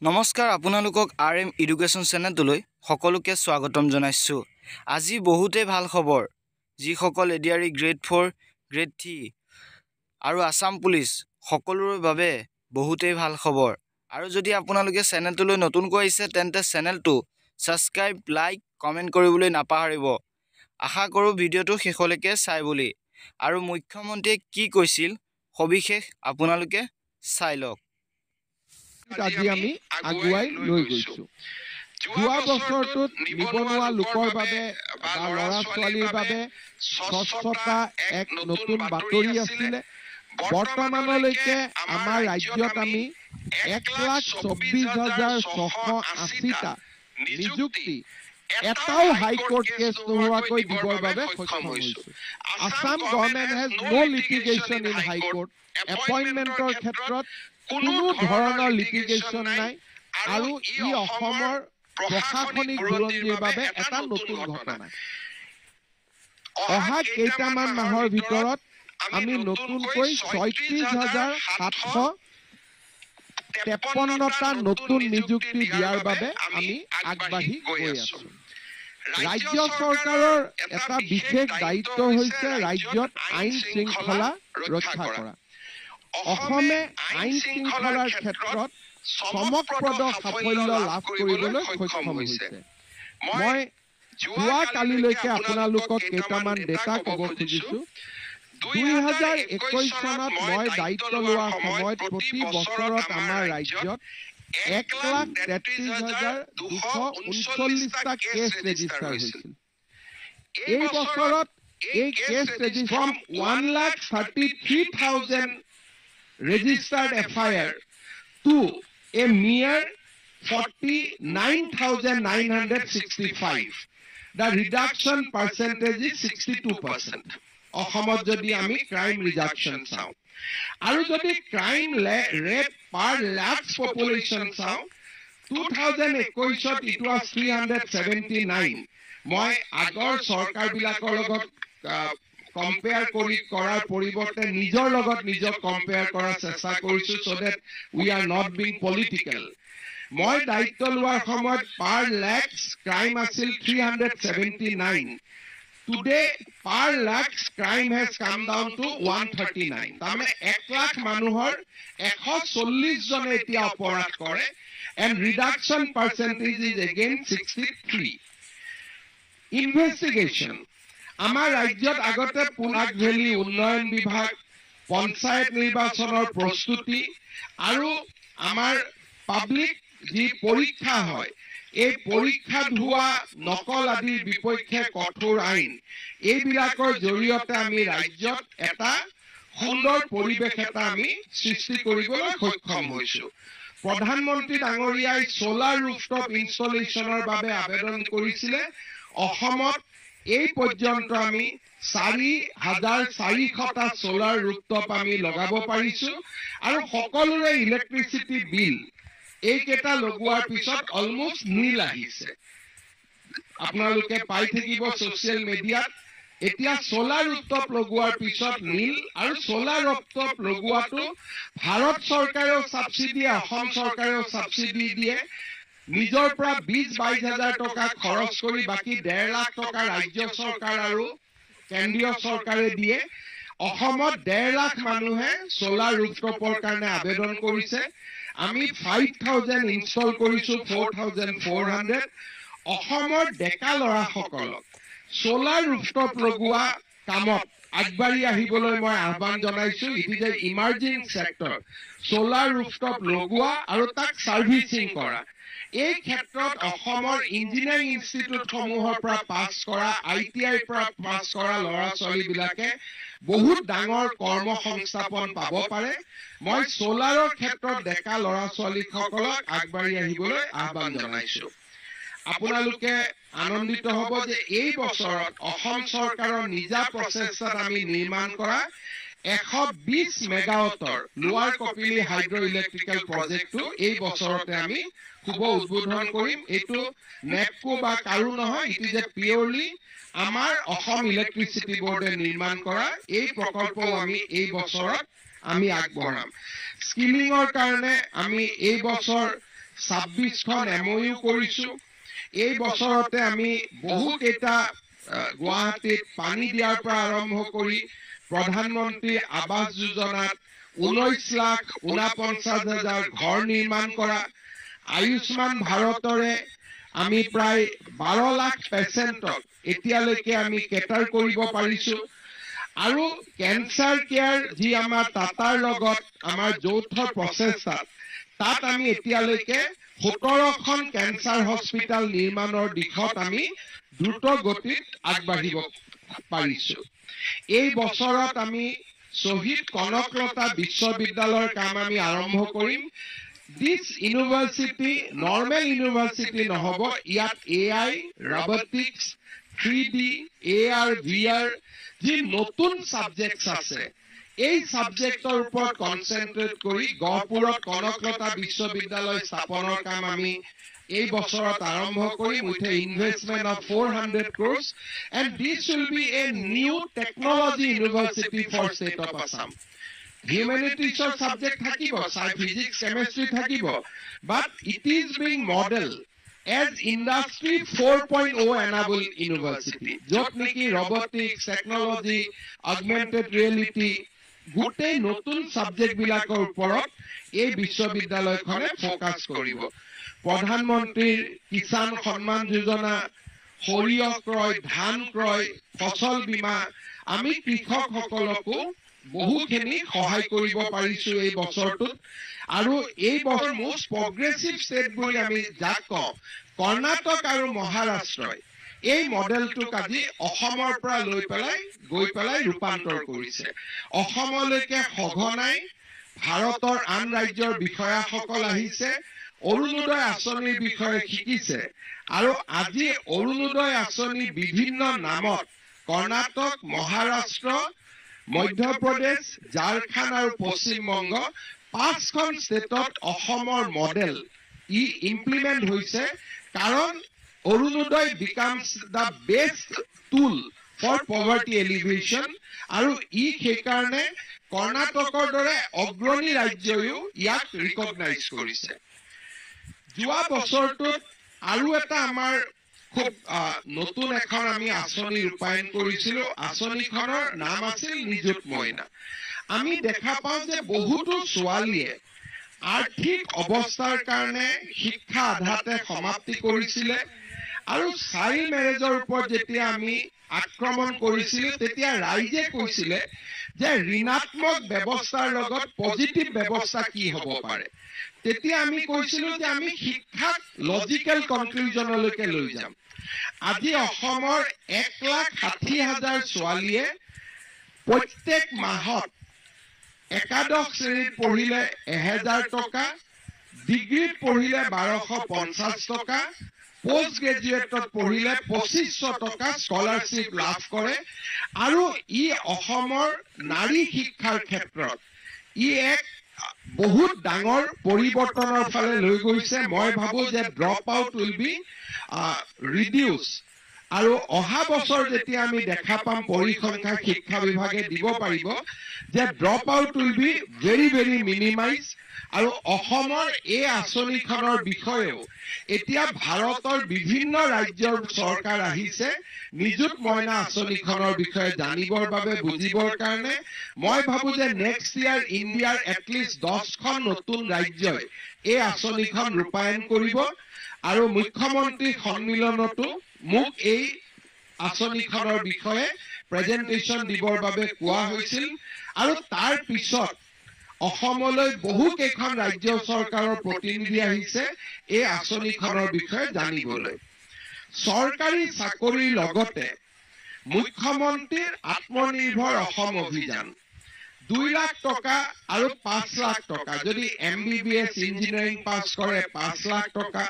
নমস্কাৰ আপোনালোকক RM education চেনেললৈ সকলোকে স্বাগতম জনাইছো। আজি বহুতে ভাল খবৰ যিসকল এডিআৰই গ্ৰেড 4 গ্ৰেড 3 আৰু আসাম পুলিচ সকলোৰে বাবে বহুতে ভাল খবৰ। আৰু যদি আপোনালোকে চেনেলটোলৈ নতুনকৈ আহিছে তেন্তে চেনেলটো সাবস্ক্ৰাইব লাইক কমেন্ট কৰিবলৈ নাপাহৰিব। আশা কৰো ভিডিঅটো শেষলৈকে চাই বুলি। আৰু মুখ্যমন্ত্ৰীয়ে কি কৈছিল সবিশেষ আপোনালোকে চাই লওক। আজি আমি আগুৱাই লৈ গৈছো। যোৱা বছৰটোত নিবনুৱা লোকৰ বাবে বা ল'ৰা ছোৱালীৰ বাবে স্বচ্ছতা এক নতুন বাতৰি আছিলে। বৰ্তমানলৈকে আমাৰ ৰাজ্যত আমি 1,24,680টা নিযুক্তি এটাও হাইকোৰ্ট কেছ নোহোৱাকৈ দিবৰ বাবে সক্ষম হৈছো। Assam government has no litigation in high court. এপইণ্টমেণ্টৰ ক্ষেত্ৰত কোনো ধৰণৰ লিটিগেশ্যন নাই আৰু ই অসমৰ প্ৰশাসনিক বুৰঞ্জীৰ বাবে এটা নতুন ঘটনা। অহা কেইটামান মাহৰ ভিতৰত আমি নতুনকৈ 36,753টা নতুন নিযুক্তি দিয়াৰ বাবে আমি আগবাঢ়ি গৈ আছো। ৰাজ্য চৰকাৰৰ এটা বিশেষ দায়িত্ব হৈছে ৰাজ্যত আইন শৃংখলা ৰক্ষা কৰা। অসমে আইন শৃংখলাৰ ক্ষেত্ৰত চমকপ্ৰদ সাফল্য লাভ কৰিবলৈ সক্ষম হৈছে। মই যোৱা কালিলৈকে আপোনালোকক কেইটামান ডেটা ক'ব খুজিছো। 2021 চনত মই দায়িত্ব লোৱাৰ সময়ত প্ৰতি বছৰত আমাৰ ৰাজ্যত 1,33,239টা কেছ ৰেজিষ্টাৰ হৈছিল। এই বছৰত এই cash register 1,33,000 registered FIR to a mere 49,965. The reduction percentage is 62%. অসমত যদি আমি ক্রাইম রিডাকশন চাও আৰু যদি ক্ৰাইম ৰেট পাৰ লাখস পপুলেশন চাও 2021 it was 379. মই আগৰ সৰকাৰ বিলাকৰ লগত কম্পেয়াৰ কৰাৰ পৰিৱৰ্তে নিজৰ লগত নিজক কম্পেয়াৰ কৰাৰ চেষ্টা কৰিছো so that we are not being political. মই দায়িত্ব লোৱাৰ সময়ত পাৰ লাখস ক্রাইম আছিল 379. Today per lakh crime has come down to 139. তাৰমানে 1 লাখ মানুহৰ 140 জনে এতিয়া অপৰাধ কৰে and reduction percentage is again 63. Investigation. আমাৰ ৰাজ্যত আগতে পুনাক ভেলী উন্নয়ন বিভাগ পঞ্চায়ত নিৰ্বাচনৰ প্ৰস্তুতি আৰু আমাৰ পাব্লিক যি পৰীক্ষা হয় এই পৰীক্ষাত হোৱা নকল আদিৰ বিপক্ষে কঠোৰ আইন এইবিলাকৰ জৰিয়তে আমি ৰাজ্যত এটা সুন্দৰ পৰিৱেশ এটা আমি সৃষ্টি কৰিবলৈ সক্ষম হৈছো। প্ৰধানমন্ত্ৰী ডাঙৰীয়াই সোলাৰ ৰুফটপ ইনষ্টলেচনৰ বাবে আবেদন কৰিছিলে। অসমত এই পৰ্যন্ত আমি 4,400টা সোলাৰ ৰুফটপ আমি লগাব পাৰিছো আৰু সকলোৰে ইলেক্ট্ৰিচিটি বিল এইকেইটা লগোৱাৰ পিছত অলমোষ্ট নীল আহিছে। আপোনালোকে পাই থাকিব সোশ্যাল মিডিয়াত এতিয়া সোলাৰ ৰুফটপ লগোৱাৰ পিছত নীল আৰু সোলাৰ ৰুফটপ লগোৱাটো ভাৰত চৰকাৰেও সাবসিডি অসম চৰকাৰেও সাবসিডি দিয়ে। নিজৰ পৰা 20-22 হাজাৰ টকা খৰচ কৰি বাকি 1.5 লাখ টকা ৰাজ্য চৰকাৰ আৰু কেন্দ্ৰীয় চৰকাৰে দিয়ে। অসমত 1.5 লাখ মানুহে সোলাৰ ৰুফটপৰ কাৰণে আবেদন কৰিছে। আমি 5,000 ইনষ্টল কৰিছো 4,400। অসমৰ ডেকা লৰাসকলক সোলাৰ ৰুফটপ লগোৱা কামত আগবাঢ়ি আহিবলৈ মই আহ্বান জনাইছো। It is a emerging sector. Solar rooftop লগোৱা আৰু তাক সাৰ্ভিসিং কৰা। এই ক্ষেত্ৰত অসমৰ ইঞ্জিনিয়াৰিং ইনষ্টিটিউট সমূহৰ পৰা পাছ কৰা ITI পৰা পাছ কৰা ল'ৰা ছোৱালী বিলাকে বহুত ডাঙৰ কৰ্ম সংস্থাপন পাব পাৰে। মই সোলাৰৰ ক্ষেত্ৰত ডেকা ল'ৰা ছোৱালীসকলক আগবাঢ়ি আহিবলৈ আহ্বান জনাইছো। আপোনালোকে আনন্দিত হ'ব যে এই বছৰত অসম চৰকাৰৰ নিজা প্ৰচেষ্টাত আমি নিৰ্মাণ কৰা 120 মেগাৱাটৰ লোৱাৰ কপিলী হাইড্ৰ ইলেক্ট্ৰিকেল প্ৰজেক্টটো এই বছৰতে আমি শুভ উদ্বোধন কৰিম। এইটো নেপকো বা কাৰো নহয়, ইট ইজ এ পিওৰলি আমাৰ অসম ইলেক্ট্ৰিচিটি বোৰ্ডে নিৰ্মাণ কৰা এই প্ৰকল্পও আমি এই বছৰত আমি আগবঢ়াম। স্কিলিঙৰ কাৰণে আমি এই বছৰ 26খন MOU কৰিছো এই বছৰতে আমি বহুকেইটা গুৱাহাটীত পানী দিয়াৰ পৰা আৰম্ভ কৰি প্ৰধানমন্ত্ৰী আৱাস যোজনাত 19,49,000 ঘৰ নিৰ্মাণ কৰা আয়ুষ্মান ভাৰতৰে আমি প্ৰায় 12 লাখ পেচেণ্টক এতিয়ালৈকে আমি কেটাৰ কৰিব পাৰিছো আৰু কেন্সাৰ কেয়াৰ যি আমাৰ টাটাৰ লগত আমাৰ যৌথ প্ৰচেষ্টা তাত আমি এতিয়ালৈকে 17খন কেন্সাৰ হস্পিটাল নিৰ্মাণৰ দিশত আমি দ্ৰুত গতিত আগবাঢ়িব পাৰিছো এই বছৰত আমি শহীদ কনকলতা বিশ্ববিদ্যালয়ৰ কাম আমি আৰম্ভ কৰিম This university normal university নহব ইয়াত AI robotics 3D AR VR যি নতুন সাবজেক্টস আছে এই সাবজেক্টৰ ওপৰত কনসেন্ট্ৰেট কৰি গহপুৰত কনকলতা বিশ্ববিদ্যালয় স্থাপনৰ কাম আমি এই বছৰত আৰম্ভ কৰিম with an investment of 400 crores and this will be a new technology university for state of Assam humanities subject থাকিব physics chemistry থাকিব but it is being modeled as industry 4.0 enabled university যত নেকি robotics technology augmented reality গোটেই নতুন subject বিলাকৰ ওপৰত এই বিশ্ববিদ্যালয়খনে ফোকাস কৰিব প্ৰধানমন্ত্ৰীৰ কিষাণ সন্মান যোজনা সৰিয়হ ক্ৰয় ধান ক্ৰয় ফসল বীমা আমি কৃষকসকলকো বহুখিনি সহায় কৰিব পাৰিছো এই বছৰটোত আৰু এই বছৰ মোষ্ট প্ৰগ্ৰেছিভ ষ্টেট বুলি আমি যাক কওঁ কৰ্ণাটক আৰু মহাৰাষ্ট্ৰই এই মডেলটোক আজি অসমৰ পৰা গৈ পেলাই ৰূপান্তৰ কৰিছে অসমলৈকে সঘনাই ভাৰতৰ আন ৰাজ্যৰ বিষয়াসকল আহিছে অৰুণোদয় আঁচনিৰ বিষয়ে শিকিছে আৰু আজি অৰুণোদয় আঁচনি বিভিন্ন নামত কৰ্ণাটক মহাৰাষ্ট্ৰ মধ্যপ্ৰদেশ ঝাৰখণ্ড আৰু পশ্চিম বংগ 5খন ষ্টেটত অসমৰ মডেল ই ইমপ্লিমেন্ট হৈছে কাৰণ Orunodoi becomes the best tool for poverty alleviation আৰু ই সেইকাৰণে কৰ্ণাটকৰ দৰে অগ্ৰণী ৰাজ্যয়ো ইয়াক ৰিকগনাইজ কৰিছে যোৱা বছৰটোত আৰু এটা আমাৰ খুব নতুন এখন আমি আঁচনি ৰূপায়ণ কৰিছিলো আঁচনিখনৰ নাম আছিল নিযুত মইনা আমি দেখা পাওঁ যে বহুতো ছোৱালীয়ে আৰ্থিক অৱস্থাৰ কাৰণে শিক্ষা আধাতে সমাপ্তি কৰিছিলে আৰু চাইল্ড মেৰেজৰ ওপৰত যেতিয়া আমি আক্ৰমণ কৰিছিলো তেতিয়া ৰাইজে কৈছিলে যে ঋণাত্মক ব্যৱস্থাৰ লগত পজিটিভ ব্যৱস্থা কি হ'ব পাৰে তেতিয়া আমি কৈছিলো যে আমি শিক্ষাক লজিক্যাল কনক্লুজনলৈকে লৈ যাম আজি অসমৰ 1,60,000 ছোৱালীয়ে প্ৰত্যেক মাহত একাদশ শ্ৰেণীত পঢ়িলে 1000 টকা ডিগ্ৰীত পঢ়িলে 1250 টকা পোষ্ট গ্ৰেজুৱেটত পঢ়িলে 2500 টকা স্কলাৰশ্বিপ লাভ কৰে আৰু ই অসমৰ নাৰী শিক্ষাৰ ক্ষেত্ৰত ই এক বহুত ডাঙৰ পৰিৱৰ্তনৰ ফালে লৈ গৈছে মই ভাবো যে drop out will B reduce আৰু অহা বছৰ যেতিয়া আমি দেখা পাম পৰিসংখ্যা শিক্ষা বিভাগে দিব পাৰিব যে drop out will be very minimize আৰু অসমৰ এই আঁচনিখনৰ বিষয়েও এতিয়া ভাৰতৰ বিভিন্ন ৰাজ্যৰ চৰকাৰ আহিছে নিযুত মইনা আঁচনিখনৰ বিষয়ে জানিবৰ বাবে বুজিবৰ কাৰণে মই ভাবো যে নেক্সট ইয়াৰ ইণ্ডিয়াৰ এটলিষ্ট 10খন নতুন ৰাজ্যই এই আঁচনিখন ৰূপায়ণ কৰিব আৰু মুখ্যমন্ত্ৰী সন্মিলনতো মোক এই আঁচনিখনৰ বিষয়ে প্ৰেজেন্টেশন দিবৰ বাবে কোৱা হৈছিল আৰু তাৰ পিছত অসমলৈ বহু কেইখন ৰাজ্য চৰকাৰৰ প্ৰতিনিধি আহিছে এই আঁচনিখনৰ বিষয়ে জানিবলৈ চৰকাৰী চাকৰিৰ লগতে মুখ্যমন্ত্ৰীৰ আত্মনিৰ্ভৰ অসম অভিযান 2 লাখ টকা আৰু 5 লাখ টকা যদি MBBS ইঞ্জিনিয়াৰিং পাছ কৰে 5 লাখ টকা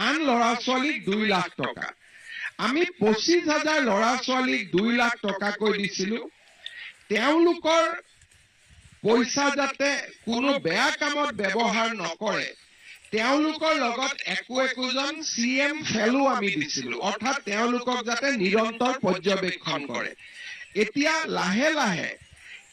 আন ল'ৰা ছোৱালীক 2 লাখ টকা আমি 25,000 ল'ৰা ছোৱালীক 2 লাখ টকাকৈ দিছিলো তেওঁলোকৰ পইচা যাতে কোনো বেয়া কামত ব্যৱহাৰ নকৰে তেওঁলোকৰ লগত একোজন CM ফেলো আমি দিছিলো অৰ্থাৎ তেওঁলোকক যাতে নিৰন্তৰ পৰ্যবেক্ষণ কৰে এতিয়া লাহে লাহে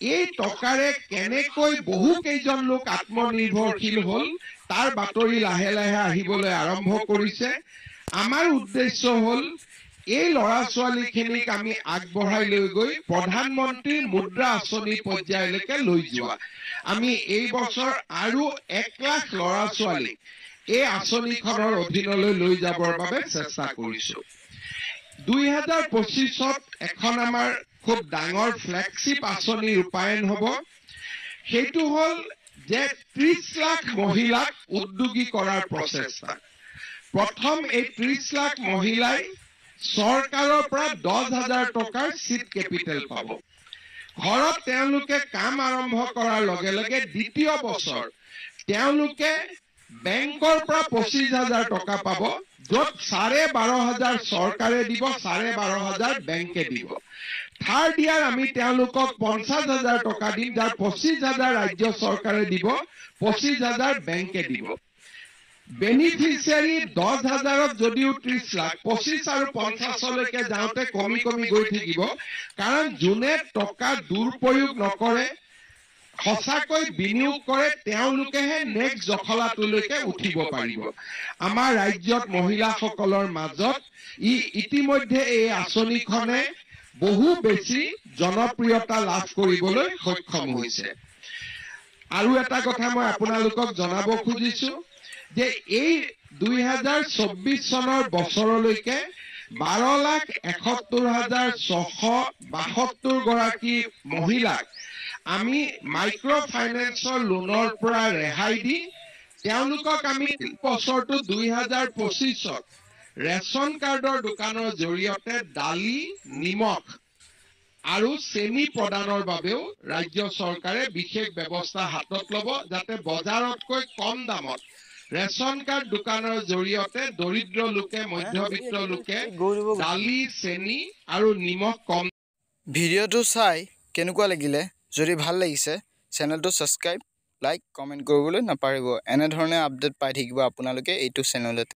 এই টকাৰে কেনেকৈ বহু কেইজন লোক আত্মনিৰ্ভৰশীল হ'ল তাৰ বাতৰি লাহে লাহে আহিবলৈ আৰম্ভ কৰিছে। আমাৰ উদ্দেশ্য হ'ল এই ল'ৰা ছোৱালীখিনিক আমি আগবঢ়াই লৈ গৈ প্ৰধানমন্ত্ৰী মুদ্ৰা আঁচনি পৰ্যায়লৈকে লৈ যোৱা। আমি এই বছৰ আৰু 1 লাখ ল'ৰা ছোৱালীক এই আঁচনিখনৰ অধীনলৈ লৈ যাবৰ বাবে চেষ্টা কৰিছো। 2025ত এখন আমাৰ খুব ডাঙৰ ফ্লেগশ্বিপ আঁচনি ৰূপায়ণ হ'ব। সেইটো হ'ল যে 30 লাখ মহিলাক উদ্যোগী কৰাৰ প্ৰচেষ্টা। প্ৰথম এই 30 লাখ মহিলাই চৰকাৰৰ পৰা 10,000 টকাৰ চিট কেপিটেল পাব। ঘৰত তেওঁলোকে কাম আৰম্ভ কৰাৰ লগে লগে দ্বিতীয় বছৰ তেওঁলোকে বেংকৰ পৰা 25,000 টকা পাব, য'ত 12,500 চৰকাৰে দিব, 12,500 বেংকে দিব। থাৰ্ড ইয়াৰ আমি তেওঁলোকক 50,000 টকা দিম, যাৰ 25,000 ৰাজ্য চৰকাৰে দিব, 25,000 বেংকে দিব। বেনিফিচিয়াৰী 10,000ত যদিও 30 লাখ, 25 আৰু 50লৈকে যাওঁতে কমি কমি গৈ থাকিব। কাৰণ যোনে টকা দুৰুপয়োগ নকৰে, সঁচাকৈ বিনিয়োগ কৰে, তেওঁলোকেহে নেক্সট জখলাটোলৈকে উঠিব পাৰিব। আমাৰ ৰাজ্যত মহিলাসকলৰ মাজত ইতিমধ্যে এই আঁচনিখনে বহু বেছি জনপ্ৰিয়তা লাভ কৰিবলৈ সক্ষম হৈছে। আৰু এটা কথা মই আপোনালোকক জনাব খুজিছো যে এই 2024 চনৰ বছৰলৈকে 12,71,672 গৰাকী মহিলাক আমি মাইক্ৰ ফাইনেন্সৰ লোনৰ পৰা ৰেহাই দি তেওঁলোকক আমি বছৰটো 2025ত ৰেচন কাৰ্ডৰ দোকানৰ জৰিয়তে দালি, নিমখ আৰু চেনি প্ৰদানৰ বাবেও ৰাজ্য চৰকাৰে বিশেষ ব্যৱস্থা হাতত ল'ব, যাতে বজাৰতকৈ কম দামত ৰেচন কাৰ্ড দোকানৰ জৰিয়তে দৰিদ্ৰ লোকে, মধ্যবিত্ত লোকে দালি, চেনি আৰু নিমখ কম। ভিডিঅ'টো চাই কেনেকুৱা লাগিলে? যদি ভাল লাগিছে চেনেলটো ছাবস্ক্ৰাইব, লাইক, কমেণ্ট কৰিবলৈ নাপাহৰিব। এনেধৰণে আপডেট পাই থাকিব আপোনালোকে এইটো চেনেলত।